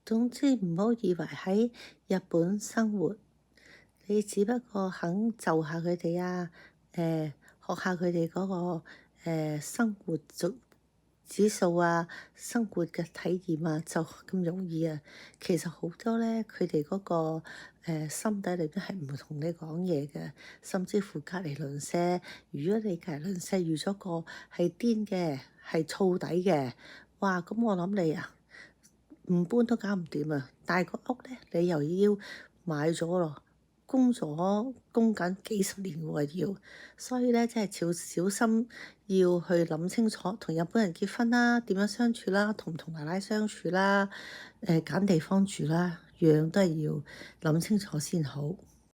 總之唔好以為喺日本生活，你只不過肯就下佢哋啊，學下佢哋嗰個生活指數啊，生活嘅體驗啊，就咁容易啊。其實好多咧，佢哋嗰個心底裏邊係唔會同你講嘢嘅，甚至乎隔離鄰舍，如果你隔離鄰舍遇咗個係癲嘅，係燥底嘅，哇！咁我諗你啊〜唔搬都搞唔掂啊！但係個屋咧，你又要買咗咯，供緊幾十年喎要，所以咧真係小心要去諗清楚，同日本人結婚啦，點樣相處啦，同唔同奶奶相處啦，揀地方住啦，樣都係要諗清楚先好。